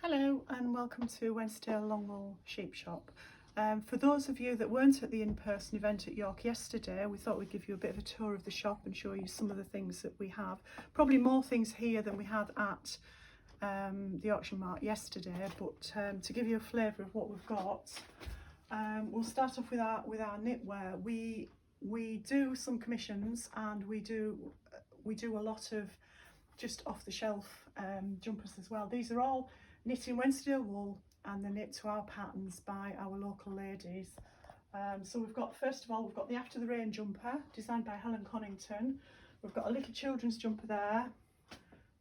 Hello and welcome to Wensleydale Longwool Sheep Shop. For those of you that weren't at the in-person event at York yesterday, we thought we'd give you a bit of a tour of the shop and show you some of the things that we have. Probably more things here than we had at the auction mart yesterday, but to give you a flavour of what we've got, we'll start off with our knitwear. We do some commissions and we do a lot of just off-the-shelf jumpers as well. These are all knit in Wensleydale wool and they're knit to our patterns by our local ladies. So we've got, first of all, we've got the After the Rain jumper designed by Helen Connington. We've got a little children's jumper there.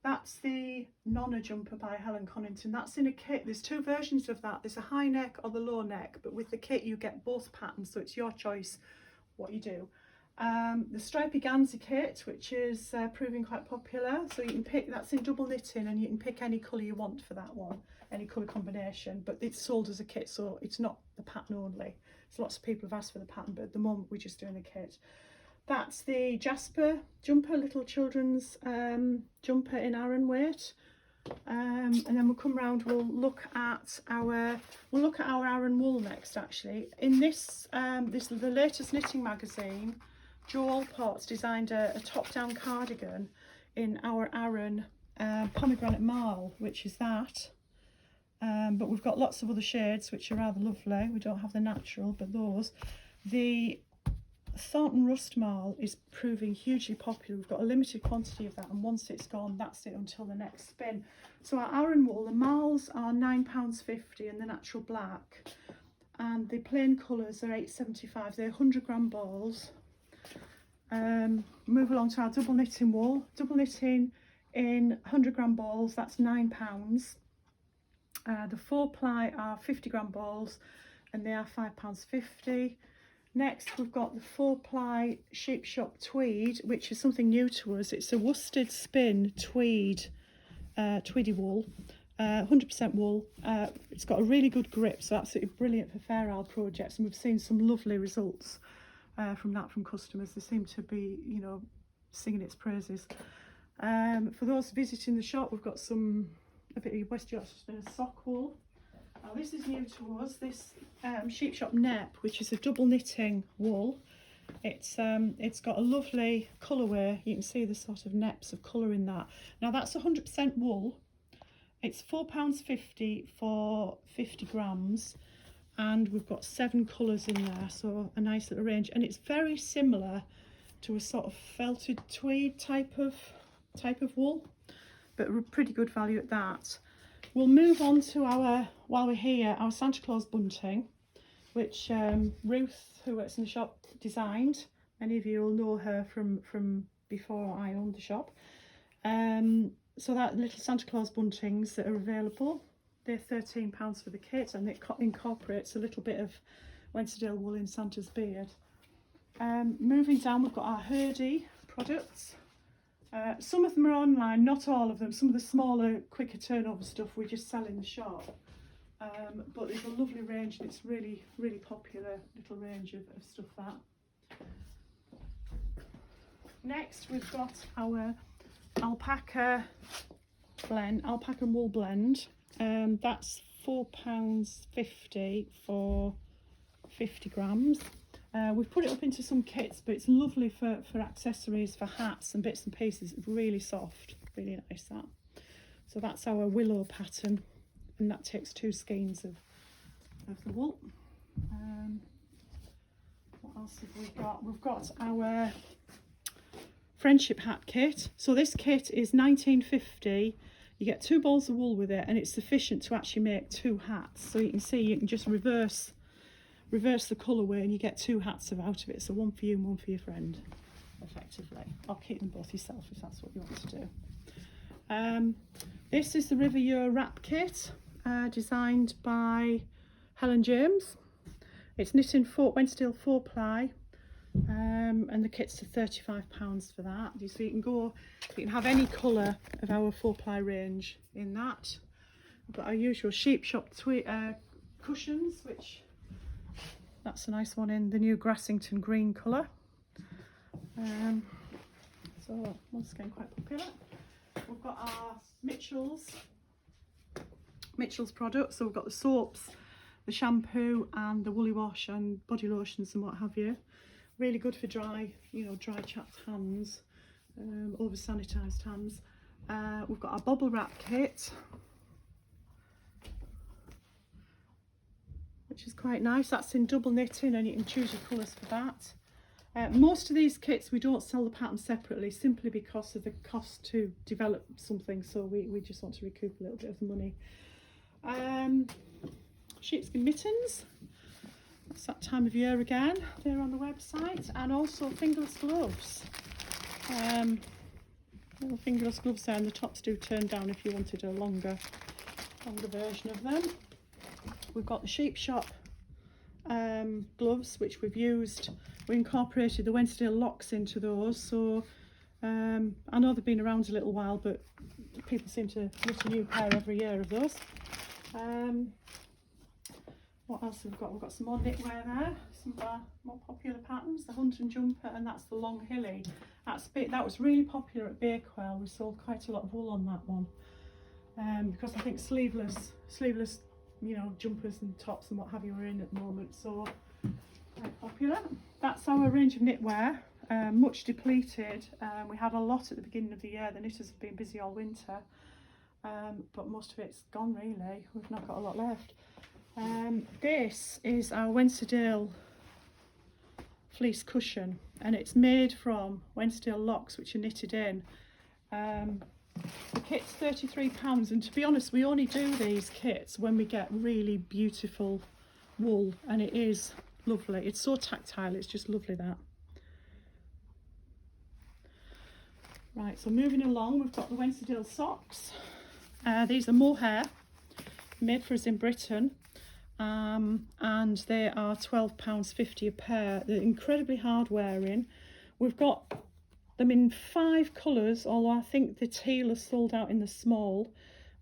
That's the Nonna jumper by Helen Connington. That's in a kit. There's two versions of that. There's a high neck or the low neck, but with the kit you get both patterns, so it's your choice what you do. The stripy Gansey kit, which is proving quite popular, so you can pick, that's in double knitting and you can pick any colour you want for that one, any colour combination, but it's sold as a kit, so it's not the pattern only. So lots of people have asked for the pattern, but at the moment we're just doing the kit. That's the Jasper jumper, little children's jumper in Aran weight. And then we'll come round, we'll look at our Aran wool next. Actually, in this the latest knitting magazine, Jo Allport's designed a top-down cardigan in our Aran pomegranate marl, which is that. But we've got lots of other shades which are rather lovely. We don't have the natural, but those. The Thornton Rust Marl is proving hugely popular. We've got a limited quantity of that, and once it's gone, that's it until the next spin. So our Aran wool, the marls are £9.50 and the natural black, and the plain colours are £8.75. They're 100-gram balls. Move along to our double knitting wool. Double knitting in 100-gram balls, that's £9. The 4-ply are 50-gram balls and they are £5.50. Next we've got the 4-ply Sheep Shop Tweed, which is something new to us. It's a worsted spin tweed, tweedy wool, 100% wool. It's got a really good grip, so absolutely brilliant for fair isle projects, and we've seen some lovely results from that from customers. They seem to be, you know, singing its praises. For those visiting the shop, we've got a bit of West Yorkshire sock wool. Now this is new to us, this Sheep Shop Nep, which is a double knitting wool. It's got a lovely colourway. You can see the sort of neps of colour in that. Now that's 100% wool. It's £4.50 for 50 grams, and we've got 7 colours in there, so a nice little range. And it's very similar to a sort of felted tweed type of wool, but a pretty good value at that. We'll move on to while we're here, our Santa Claus bunting, which Ruth, who works in the shop, designed. Many of you will know her from before I owned the shop. So that little Santa Claus buntings that are available, they're £13 for the kit, and it incorporates a little bit of Wensleydale wool in Santa's beard. Moving down, we've got our Hurdy products. Some of them are online, not all of them. Some of the smaller, quicker turnover stuff we just sell in the shop. But there's a lovely range, and it's really, really popular little range of stuff that. Next, we've got our alpaca and wool blend. That's £4.50 for 50 grams. We've put it up into some kits, but it's lovely for accessories, for hats and bits and pieces. It's really soft, really nice that. So that's our willow pattern, and that takes 2 skeins of the wool. What else have we got? We've got our friendship hat kit. So this kit is £19.50. You get 2 balls of wool with it, and it's sufficient to actually make 2 hats. So you can see you can just reverse the colourway and you get 2 hats out of it, so one for you and one for your friend, effectively. I'll keep them both yourself if that's what you want to do. This is the River Year wrap kit, designed by Helen James. It's knit in Wensleydale 4-ply, and the kit's are £35 for that. So you can have any colour of our 4-ply range in that. We've got our usual Sheep Shop cushions, which that's a nice one in the new Grassington green colour. So once again quite popular. We've got our Mitchells Mitchell's products. So we've got the soaps, the shampoo and the woolly wash and body lotions and what have you. Really good for dry, you know, dry chapped hands, over sanitised hands. We've got our bobble wrap kit, which is quite nice. That's in double knitting and you can choose your colours for that. Most of these kits we don't sell the patterns separately simply because of the cost to develop something, so we just want to recoup a little bit of the money. Sheepskin mittens, it's that time of year again, they're on the website, and also fingerless gloves. Little fingerless gloves there, and the tops do turn down if you wanted a longer version of them. We've got the Sheep Shop gloves, which we've used. We incorporated the Wensleydale locks into those, so I know they've been around a little while, but people seem to knit a new pair every year of those. What else have we got? We've got some more knitwear there, some of our more popular patterns, the Hunting jumper, and that's the long hilly. That was really popular at Bakewell. We sold quite a lot of wool on that one, because I think sleeveless, you know, jumpers and tops and what have you are in at the moment, so quite popular. That's our range of knitwear, much depleted. We had a lot at the beginning of the year. The knitters have been busy all winter, but most of it's gone really. We've not got a lot left. This is our Wensleydale fleece cushion, and it's made from Wensleydale locks which are knitted in. The kit's £33, and to be honest we only do these kits when we get really beautiful wool, and it is lovely. It's so tactile, it's just lovely that. Right, so moving along, we've got the Winsodill socks. These are mohair, made for us in Britain, and they are £12.50 a pair. They're incredibly hard wearing. We've got them in 5 colours, although I think the teal is sold out in the small.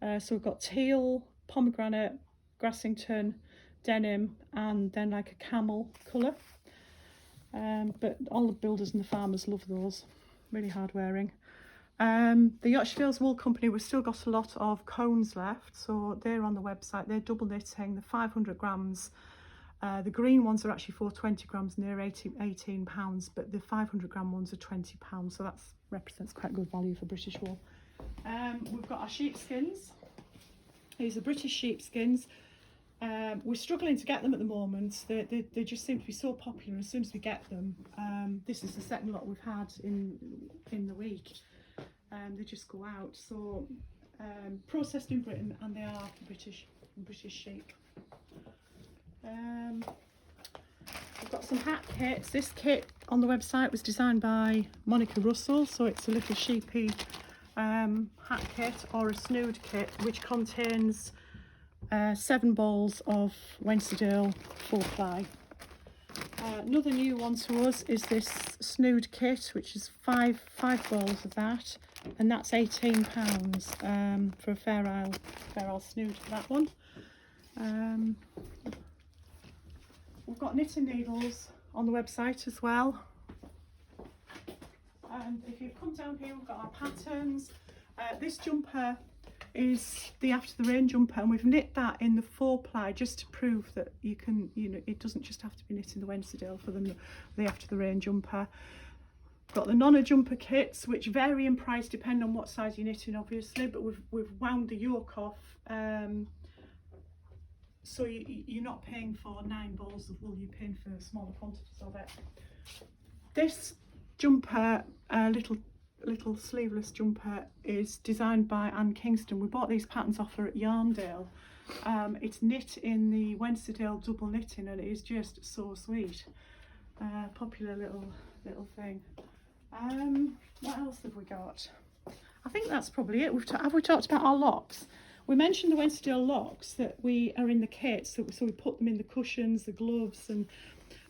So we've got teal, pomegranate, Grassington, denim, and then like a camel colour. But all the builders and the farmers love those, really hard wearing. The Yorkshire Wool Company, we've still got a lot of cones left, so they're on the website. They're double knitting, they're 500 grams. The green ones are actually 420 grams and they're £18, but the 500 gram ones are £20, so that represents quite good value for British wool. We've got our sheepskins. These are British sheepskins. We're struggling to get them at the moment. They just seem to be so popular. As soon as we get them, this is the second lot we've had in the week. They just go out. So processed in Britain, and they are British sheep. We've got some hat kits. This kit on the website was designed by Monica Russell, so it's a little sheepy hat kit or a snood kit, which contains 7 balls of Wensleydale 4-ply. Another new one to us is this snood kit, which is five balls of that, and that's £18 for a Fair Isle snood for that one. We've got knitting needles on the website as well. And if you come down here, we've got our patterns. This jumper is the After the Rain jumper, and we've knit that in the 4-ply just to prove that you can, it doesn't just have to be knit in the Wensleydale for the After the Rain jumper. Got the Nonna jumper kits, which vary in price depending on what size you're knitting, obviously, but we've wound the yoke off, so you're not paying for 9 balls of wool, you're paying for smaller quantities of it. This jumper, little sleeveless jumper, is designed by Anne Kingston. We bought these patterns off her at Yarndale. It's knit in the Wensleydale double knitting, and it is just so sweet. Popular little thing. What else have we got? I think that's probably it. Have we talked about our locks? We mentioned the Wensleydale locks that we are in the kit, so we put them in the cushions, the gloves and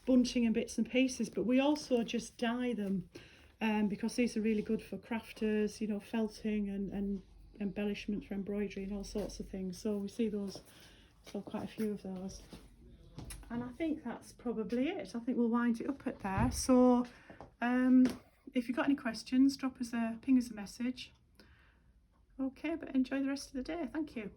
bunting and bits and pieces, but we also just dye them, because these are really good for crafters, felting and embellishment for embroidery and all sorts of things. So we see those, so quite a few of those. And I think that's probably it. I think we'll wind it up at there. So if you've got any questions, ping us a message. Okay, but enjoy the rest of the day. Thank you.